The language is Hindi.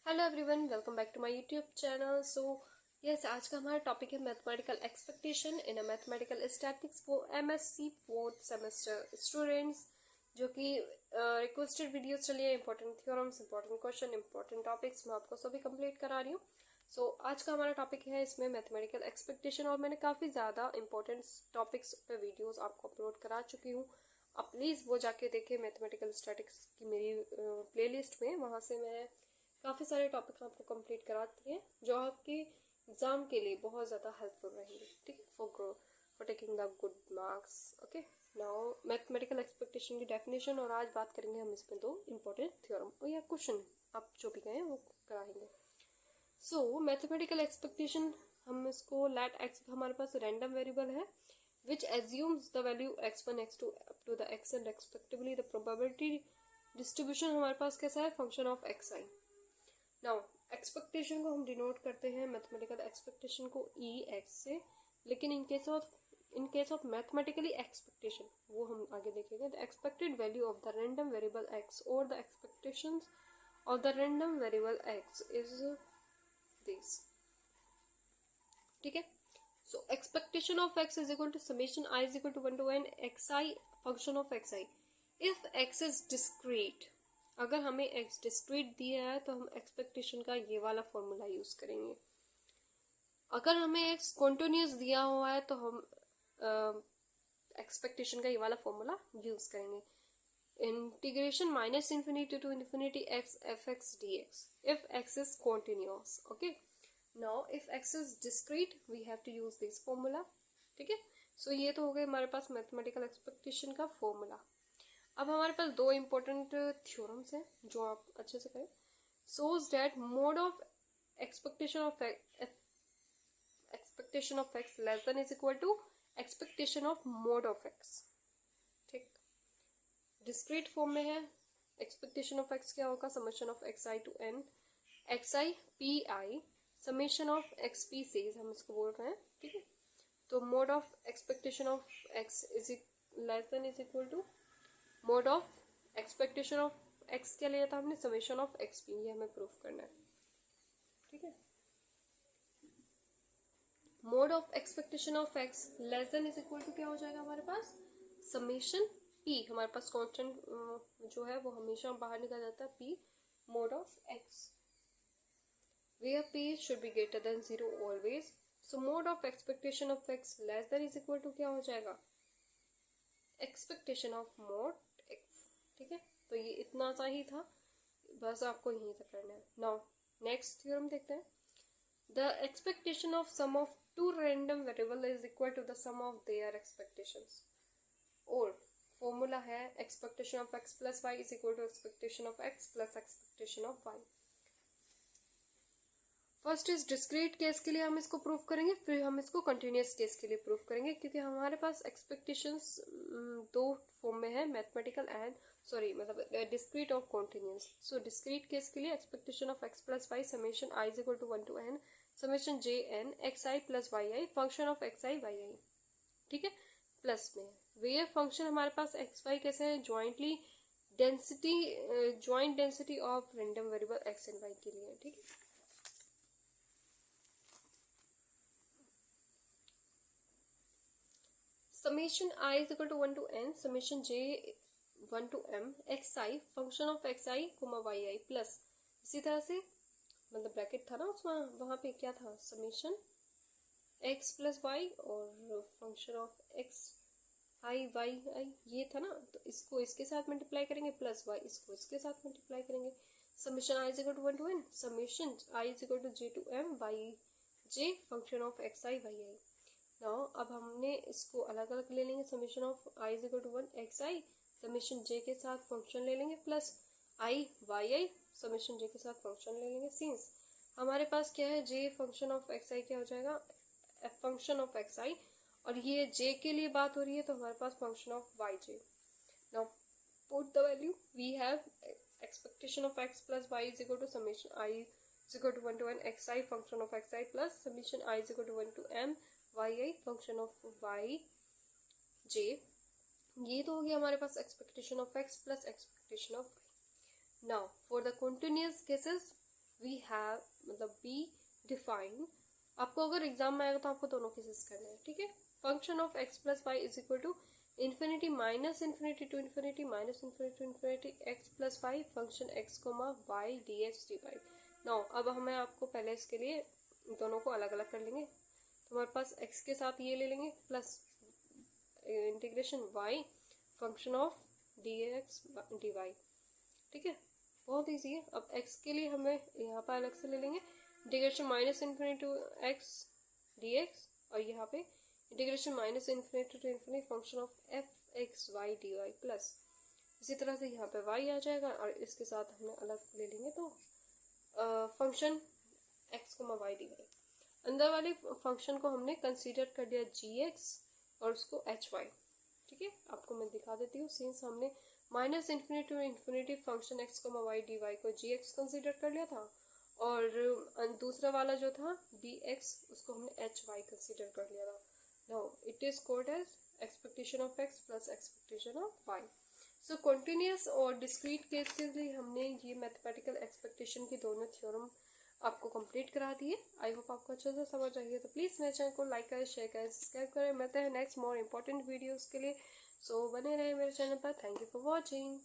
Hello everyone, welcome back to my YouTube channel. Yes, आज का हमारा टॉपिक है mathematical expectation in a mathematical statistics for MSc fourth semester students, जो कि रिक्वेस्टेड वीडियोस चलिए। Important theorems, important question, important topics मैं आपको सभी कंप्लीट करा रही हूँ। आज का हमारा टॉपिक है इसमें मैथमेटिकल एक्सपेक्टेशन, और मैंने काफ़ी ज़्यादा इंपॉर्टेंट टॉपिक्स पे वीडियोज़ आपको अपलोड करा चुकी हूँ। आप प्लीज़ वो जाके देखें मैथमेटिकल स्टैटिस्टिक्स की मेरी प्लेलिस्ट में। वहाँ से मैं काफ़ी सारे टॉपिक आपको कंप्लीट कराती है जो आपके एग्ज़ाम के लिए बहुत ज़्यादा हेल्पफुल रहेंगे। ठीक है, for taking the good marks. Okay, now mathematical expectation की डेफिनेशन, और आज बात करेंगे हम इसमें दो इंपॉर्टेंट थ्योरम और या क्वेश्चन आप जो भी कहें वो कराएंगे। मैथमेटिकल एक्सपेक्टेशन, हम इसको लेट एक्स, हमारे पास रैंडम वेरिएबल है which assumes the value x1 x2 up to the xn respectively। the probability distribution हमारे पास कैसा है, function of xi। Now expectation को हम डिनोट करते हैं, मैथमेटिकल एक्सपेक्टेशन को ई एक्स से, लेकिन in case of mathematically expectation वो हम आगे देखेंगे। The expected value of the random variable X और the expectations of the random variable X is this. ठीक है, so expectation of X is equal to summation I is equal to 1 to n xi function of xi if x is discrete. अगर हमें x डिस्क्रीट दिया है तो हम एक्सपेक्टेशन का ये वाला फॉर्मूला यूज करेंगे। अगर हमें x कॉन्टिन्यूस दिया हुआ है तो हम एक्सपेक्टेशन का ये वाला फॉर्मूला यूज करेंगे। Integration minus infinity to infinity x f x d x if x is continuous. Okay, now if x is discrete we have to use this formula. ठीक है, ये तो हो गए हमारे पास मैथमेटिकल एक्सपेक्टेशन का फॉर्मूला। अब हमारे पास दो इंपॉर्टेंट थ्योरम्स हैं जो आप अच्छे से करें। shows that mode of expectation of x less than is equal to expectation of mode of x। ठीक, डिस्क्रीट फॉर्म में है। एक्सपेक्टेशन ऑफ x क्या होगा, summation of xi to n xi pi summation of xp से हम इसको बोल रहे हैं। ठीक है, तो mode of expectation of x is less than is equal to mode of expectation of x क्या लिया था हमने, समेशन ऑफ xp। ये हमें प्रूफ करना है। ठीक है, mode of expectation of x less than is equal to क्या हो जाएगा हमारे पास, समेशन p। हमारे पास कांस्टेंट जो है वो हमेशा बाहर निकल जाता है, p mode of x where p should be greater than 0 always। so mode of expectation of x less than is equal to क्या हो जाएगा, एक्सपेक्टेशन ऑफ मोड x। ठीक है, तो ये इतना सा ही था, बस आपको यहीं तक करना है। नाउ नेक्स्ट थ्योरम देखते हैं। The expectation of sum of two random variable is equal to the sum of their expectations. और फॉर्मूला है expectation of x plus Y is equal to expectation of x plus expectation of y। First is discrete case के लिए हम इसको प्रूफ करेंगे, फिर हम इसको कंटिन्यूस केस के लिए प्रूफ करेंगे, क्योंकि हमारे पास एक्सपेक्टेशंस दो फॉर्म में है, मैथमेटिकल एंड मतलब डिस्क्रीट और कॉन्टिन्यूस। सो डिस्क्रीट केस के लिए expectation of x plus Y summation I is equal to 1 to n summation J N X I plus Y I function of x I Y I. ठीक है, प्लस में वे फंक्शन हमारे पास एक्स वाई कैसे है, joint density of random variable x and y के लिए। ठीक है, summation I is equal to 1 to n summation j 1 to m x I function of x i comma y i plus, इसी तरह से मतलब ब्रैकेट था ना उसमें, वहां पे क्या था, समेशन एक्स प्लस वाई और function of x I Y I ये था ना, तो इसको इसके साथ मल्टीप्लाई करेंगे प्लस वाई इसको इसके साथ मल्टीप्लाई करेंगे। Summation I is equal to 1 to n summation I is equal to J to m Y J function of x I Y I. Now अब हमने इसको अलग अलग ले लेंगे, summation of I is equal to 1 X I summation J के साथ फंक्शन ले लेंगे plus I Y I summation J के साथ फंक्शन ले लेंगे। सिंस हमारे पास क्या है, जे फंक्शन ऑफ एक्स आई क्या हो जाएगा, फंक्शन ऑफ एक्स आई, और ये जे के लिए बात हो रही है तो हमारे पास function of Y J. Now put the value, we have expectation of x plus Y is equal to summation I is equal to 1 to n X I function of x I plus summation I is equal to 1 to m Y I function of Y J. ये तो हो गया हमारे पास expectation of x plus expectation of Y. Now for the continuous cases we have मतलब वी डिफाइन, आपको अगर एग्जाम में आएगा तो आपको दोनों केसेस करने हैं, ठीक है। Function of x plus Y is equal to infinity minus infinity to infinity minus infinity to infinity x plus y function x comma y d x d y. Now अब हमें आपको पहले इसके लिए दोनों को अलग अलग कर लेंगे, तो हमारे पास x के साथ ये ले लेंगे plus integration y function of d x d y, ठीक है, बहुत ईजी है। अब x के लिए हमें यहाँ पर अलग से ले लेंगे integration minus infinity to x d x, और यहाँ पे integration minus infinity to infinity function of f x y d y plus, इसी तरह से यहाँ पे y आ जाएगा और इसके साथ हमें अलग ले लेंगे तो function x comma y d y. अंदर वाले फंक्शन को हमने कंसीडर कर लिया जी एक्स और उसको एच वाई, ठीक है। आपको मैं दिखा देती हूँ, सिंस हमने minus infinity to infinity function x comma y d y को जी एक्स कंसिडर कर लिया था, और दूसरा वाला जो था डी एक्स उसको हमने एच वाई कंसिडर कर लिया था। Now it is called as expectation of x plus expectation of y. So continuous और डिस्क्रीट केस के लिए हमने ये मैथमेटिकल एक्सपेक्टेशन की दोनों थ्योरम आपको कंप्लीट करा दिए। आई होप आपको अच्छे से समझ आइए, तो प्लीज़ मेरे चैनल को लाइक करें, शेयर करें, सब्सक्राइब करें। मिलते हैं नेक्स्ट मोर इम्पोर्टेंट वीडियोस के लिए, सो बने रहे मेरे चैनल पर। Thank you for watching.